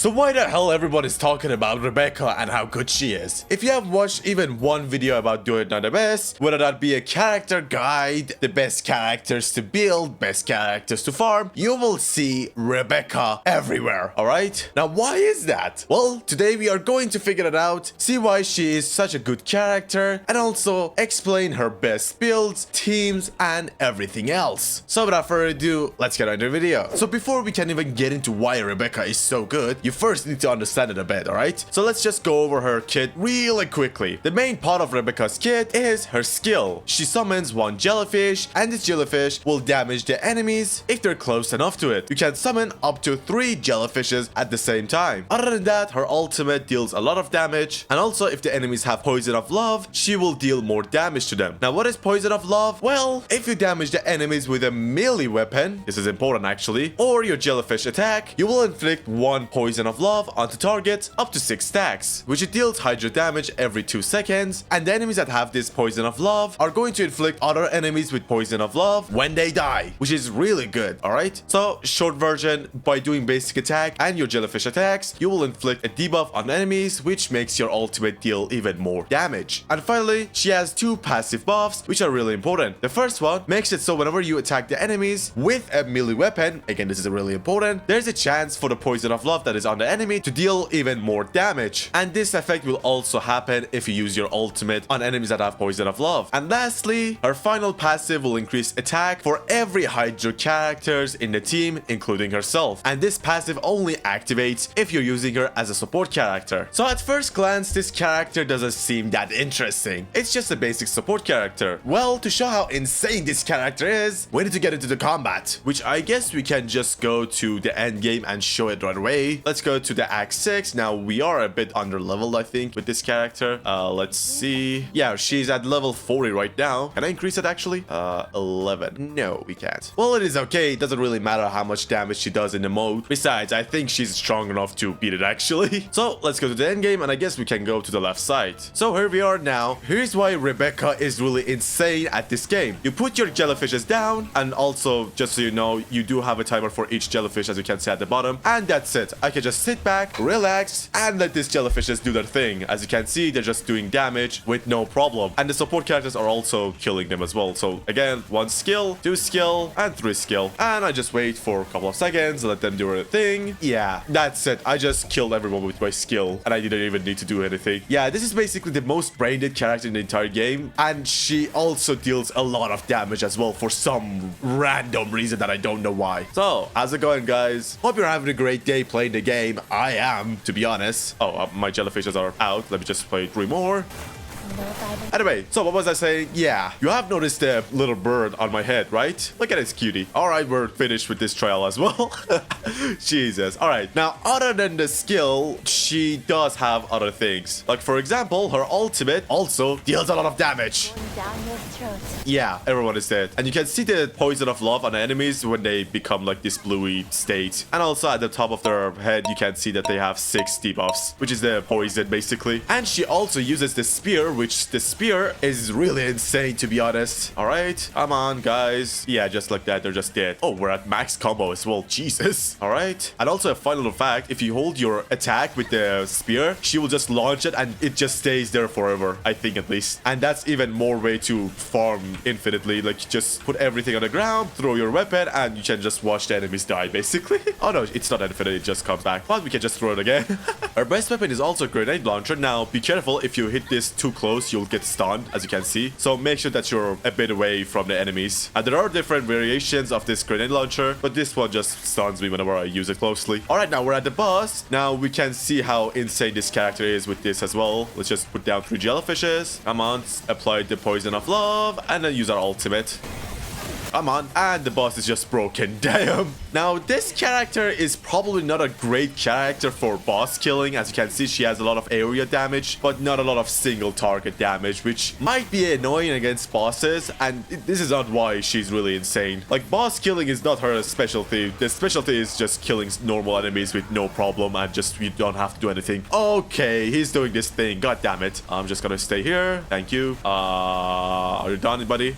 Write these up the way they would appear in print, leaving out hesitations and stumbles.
So why the hell everyone is talking about Rebecca and how good she is? If you have watched even one video about Duet Night Abyss, whether that be a character guide, the best characters to build, best characters to farm, you will see Rebecca everywhere, alright? Now why is that? Well, today we are going to figure it out, see why she is such a good character, and also explain her best builds, teams, and everything else. So without further ado, let's get into the video. So before we can even get into why Rebecca is so good, you first need to understand it a bit, alright? So let's just go over her kit really quickly. The main part of Rebecca's kit is her skill. She summons one jellyfish, and this jellyfish will damage the enemies if they're close enough to it. You can summon up to 3 jellyfishes at the same time. Other than that, her ultimate deals a lot of damage, and also if the enemies have poison of love, she will deal more damage to them. Now what is poison of love? Well, if you damage the enemies with a melee weapon, this is important actually, or your jellyfish attack, you will inflict 1 poison of love onto targets up to 6 stacks, which it deals hydro damage every 2 seconds, and the enemies that have this poison of love are going to inflict other enemies with poison of love when they die, which is really good, alright? So short version, by doing basic attack and your jellyfish attacks, you will inflict a debuff on enemies, which makes your ultimate deal even more damage. And finally, she has 2 passive buffs, which are really important. The first one makes it so whenever you attack the enemies with a melee weapon, again this is really important, there's a chance for the poison of love that is on the enemy to deal even more damage. And this effect will also happen if you use your ultimate on enemies that have poison of love. And lastly, her final passive will increase attack for every Hydro characters in the team, including herself. And this passive only activates if you're using her as a support character. So at first glance, this character doesn't seem that interesting. It's just a basic support character. Well, to show how insane this character is, we need to get into the combat, which I guess we can just go to the end game and show it right away. Let's go to the Act 6. Now we are a bit under leveled, I think, with this character. Let's see. Yeah, she's at level 40 right now. Can I increase it actually? 11. No, we can't. Well, it is okay. It doesn't really matter how much damage she does in the mode. Besides, I think she's strong enough to beat it actually. So let's go to the end game, and I guess we can go to the left side. So here we are now. Here's why Rebecca is really insane at this game. You put your jellyfishes down, and also, just so you know, you do have a timer for each jellyfish, as you can see at the bottom, and that's it. I can just sit back, relax, and let these jellyfishes do their thing. As you can see, they're just doing damage with no problem, and the support characters are also killing them as well. So again, 1 skill, 2 skill, and 3 skill, and I just wait for a couple of seconds, let them do their thing. Yeah, that's it. I just killed everyone with my skill, and I didn't even need to do anything. Yeah, this is basically the most brain-dead character in the entire game, and she also deals a lot of damage as well for some random reason that I don't know why. So how's it going, guys? Hope you're having a great day playing the game. I am, to be honest. Oh, my jellyfishes are out. Let me just play 3 more. Anyway, so what was I saying? Yeah, you have noticed the little bird on my head, right? Look at this cutie. All right, we're finished with this trial as well. Jesus. All right, now other than the skill, she does have other things. Like for example, her ultimate also deals a lot of damage. Yeah, everyone is dead. And you can see the poison of love on enemies when they become like this bluey state. And also at the top of their head, you can see that they have 6 debuffs, which is the poison basically. And she also uses the spear, which the spear is really insane, to be honest. All right, come on, guys. Yeah, just like that, they're just dead. Oh, we're at max combo as well. Jesus. All right. And also a fun little fact, if you hold your attack with the spear, she will just launch it and it just stays there forever, I think at least. And that's even more way to farm infinitely. Like, just put everything on the ground, throw your weapon, and you can just watch the enemies die, basically. Oh no, it's not infinite, it just comes back. But we can just throw it again. Her best weapon is also a grenade launcher. Now, be careful, if you hit this too close, you'll get stunned, as you can see. So make sure that you're a bit away from the enemies. And there are different variations of this grenade launcher, but this one just stuns me whenever I use it closely. All right, now we're at the boss. Now we can see how insane this character is with this as well. Let's just put down 3 jellyfishes. Come on, apply the poison of love, and then use our ultimate. Come on. And the boss is just broken. Damn. Now, this character is probably not a great character for boss killing. As you can see, she has a lot of area damage, but not a lot of single target damage, which might be annoying against bosses. And this is not why she's really insane. Like, boss killing is not her specialty. The specialty is just killing normal enemies with no problem, and just you don't have to do anything. Okay, he's doing this thing. God damn it. I'm just gonna stay here. Thank you. Are you done, buddy?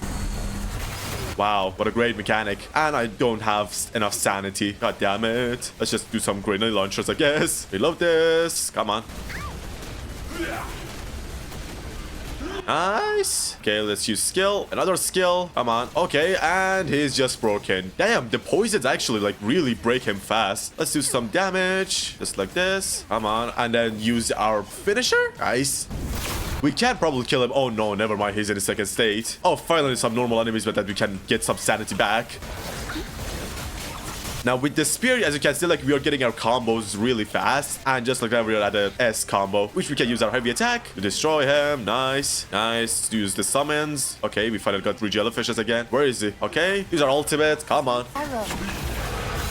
Wow, what a great mechanic. And I don't have enough sanity. God damn it. Let's just do some grenade launchers, I guess. We love this. Come on. Nice. Okay, let's use skill. Another skill. Come on. Okay, and he's just broken. Damn, the poisons actually like really break him fast. Let's do some damage. Just like this. Come on. And then use our finisher. Nice. We can probably kill him. Oh no, never mind. He's in a second state. Oh, finally some normal enemies, but that we can get some sanity back. Now with the spear, as you can see, like we are getting our combos really fast. And just like that, we are at a S combo, which we can use our heavy attack to destroy him. Nice. Nice. Use the summons. Okay, we finally got 3 jellyfishes again. Where is he? Okay, use our ultimate. Come on.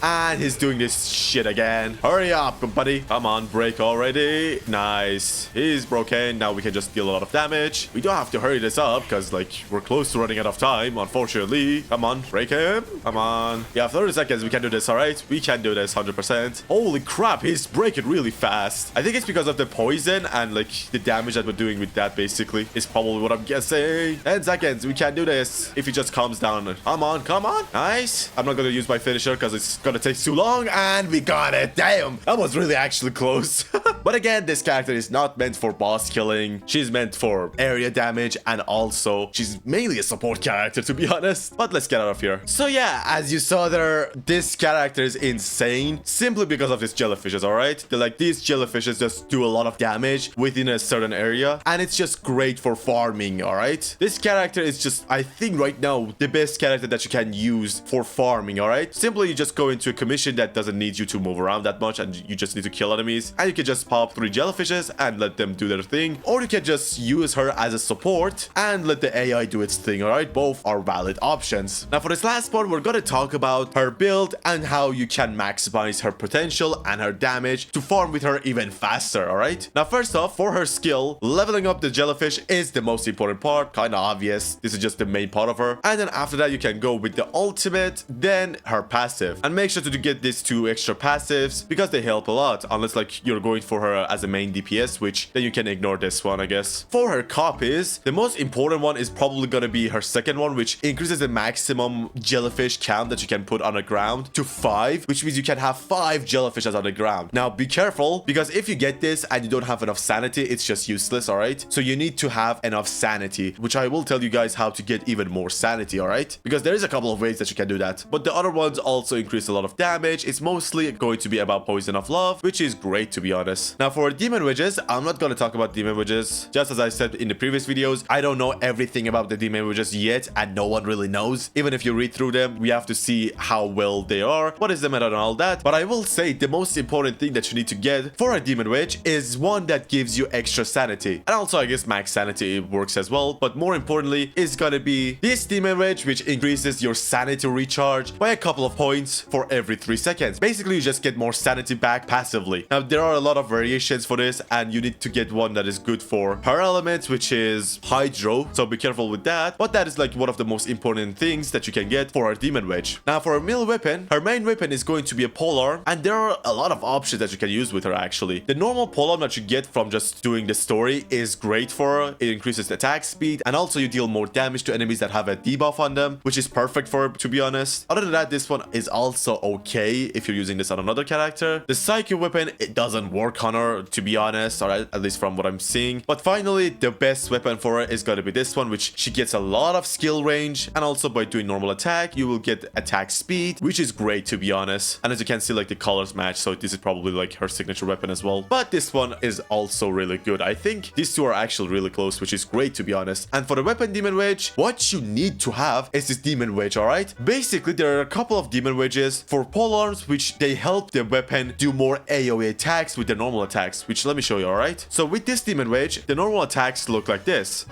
And he's doing this shit again. Hurry up, buddy. Come on, break already. Nice. He's broken. Now we can just deal a lot of damage. We don't have to hurry this up because, like, we're close to running out of time, unfortunately. Come on, break him. Come on. Yeah, 30 seconds. We can do this, all right? We can do this 100%. Holy crap, he's breaking really fast. I think it's because of the poison and, like, the damage that we're doing with that, basically, is probably what I'm guessing. 10 seconds. We can do this if he just calms down. Come on, come on. Nice. I'm not going to use my finisher because it's gonna take too long, and we got it. Damn, that was really actually close. But again, this character is not meant for boss killing. She's meant for area damage, and also she's mainly a support character, to be honest. But let's get out of here. So yeah, as you saw there, this character is insane simply because of his jellyfishes. All right, they're like, these jellyfishes just do a lot of damage within a certain area, and it's just great for farming. All right, this character is just, I think right now, the best character that you can use for farming. All right, simply you just go into a commission that doesn't need you to move around that much, and you just need to kill enemies, and you can just pop 3 jellyfishes and let them do their thing, or you can just use her as a support and let the AI do its thing. All right, both are valid options. Now for this last part, we're gonna talk about her build and how you can maximize her potential and her damage to farm with her even faster. All right, now first off, for her skill, leveling up the jellyfish is the most important part. Kind of obvious, this is just the main part of her, and then after that you can go with the ultimate, then her passive, and make sure to get these 2 extra passives because they help a lot, unless like you're going for her as a main DPS, which then you can ignore this one, I guess. For her copies, the most important one is probably gonna be her second one, which increases the maximum jellyfish count that you can put on the ground to 5, which means you can have 5 jellyfishes on the ground. Now be careful, because if you get this and you don't have enough sanity, it's just useless. All right, so you need to have enough sanity, which I will tell you guys how to get even more sanity. All right, because there is a couple of ways that you can do that, but the other ones also increase a lot of damage. It's mostly going to be about poison of love, which is great, to be honest. Now for demon wedges, I'm not going to talk about demon wedges. Just as I said in the previous videos, I don't know everything about the demon wedges yet, and no one really knows. Even if you read through them, we have to see how well they are, what is the meta and all that. But I will say the most important thing that you need to get for a demon wedge is one that gives you extra sanity, and also I guess max sanity works as well. But more importantly is gonna be this demon wedge, which increases your sanity recharge by a couple of points for every 3 seconds. Basically, you just get more sanity back passively. Now there are a lot of variations for this, and you need to get one that is good for her element, which is hydro, so be careful with that. But that is like one of the most important things that you can get for a demon wedge. Now for a melee weapon, her main weapon is going to be a polearm, and there are a lot of options that you can use with her. Actually, the normal polearm that you get from just doing the story is great for her. It increases the attack speed, and also you deal more damage to enemies that have a debuff on them, which is perfect for her, to be honest. Other than that, this one is also okay if you're using this on another character. The psychic weapon, it doesn't work on her, to be honest, or at least from what I'm seeing. But finally, the best weapon for her is going to be this one, which she gets a lot of skill range, and also by doing normal attack, you will get attack speed, which is great, to be honest. And as you can see, like the colors match, so this is probably like her signature weapon as well. But this one is also really good. I think these two are actually really close, which is great, to be honest. And for the weapon demon wedge, what you need to have is this demon wedge. All right, basically there are a couple of demon wedges for polearms, which they help the weapon do more AoE attacks with the normal attacks, which let me show you. All right, so with this demon wedge, the normal attacks look like this,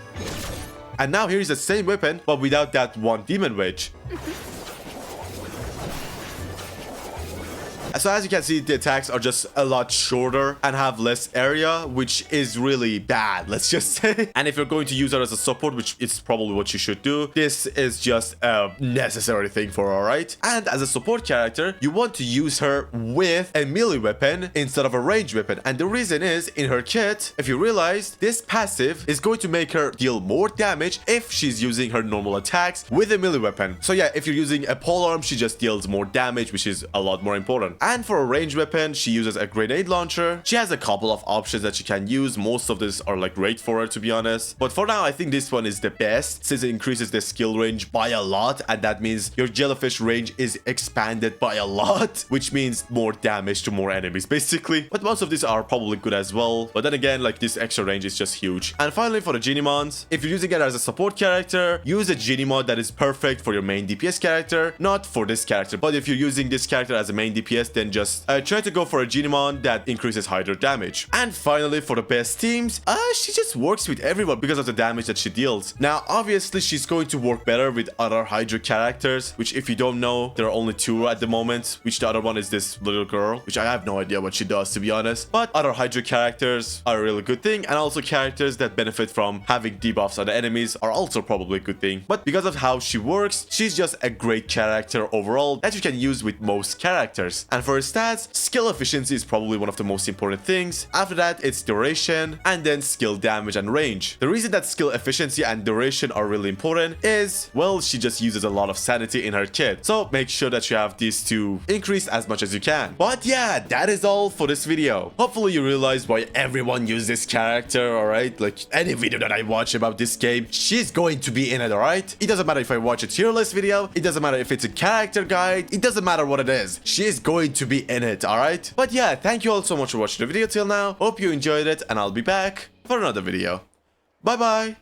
and now here's the same weapon but without that one demon wedge. So as you can see, the attacks are just a lot shorter and have less area, which is really bad, let's just say. And if you're going to use her as a support, which is probably what you should do, this is just a necessary thing for her, right? And as a support character, you want to use her with a melee weapon instead of a ranged weapon. And the reason is, in her kit, if you realize, this passive is going to make her deal more damage if she's using her normal attacks with a melee weapon. So yeah, if you're using a polearm, she just deals more damage, which is a lot more important. And for a ranged weapon, she uses a grenade launcher. She has a couple of options that she can use. Most of these are like great for her, to be honest. But for now, I think this one is the best since it increases the skill range by a lot. And that means your jellyfish range is expanded by a lot, which means more damage to more enemies, basically. But most of these are probably good as well. But then again, like this extra range is just huge. And finally, for the Genie Mons, if you're using it as a support character, use a Genie mod that is perfect for your main DPS character, not for this character. But if you're using this character as a main DPS, then just try to go for a Genie mod that increases Hydra damage. And finally, for the best teams, she just works with everyone because of the damage that she deals. Now, obviously, she's going to work better with other Hydra characters, which if you don't know, there are only two at the moment, which the other one is this little girl, which I have no idea what she does, to be honest. But other Hydra characters are a really good thing, and also characters that benefit from having debuffs on the enemies are also probably a good thing. But because of how she works, she's just a great character overall that you can use with most characters. And for her stats, skill efficiency is probably one of the most important things. After that, it's duration, and then skill damage and range. The reason that skill efficiency and duration are really important is, well, she just uses a lot of sanity in her kit. So make sure that you have these two increased as much as you can. But yeah, that is all for this video. Hopefully you realize why everyone uses this character, alright? Like any video that I watch about this game, she's going to be in it, alright? It doesn't matter if I watch a tier list video, it doesn't matter if it's a character guide, it doesn't matter what it is. She is going to be in it, alright? But yeah, thank you all so much for watching the video till now. Hope you enjoyed it, and I'll be back for another video. Bye bye!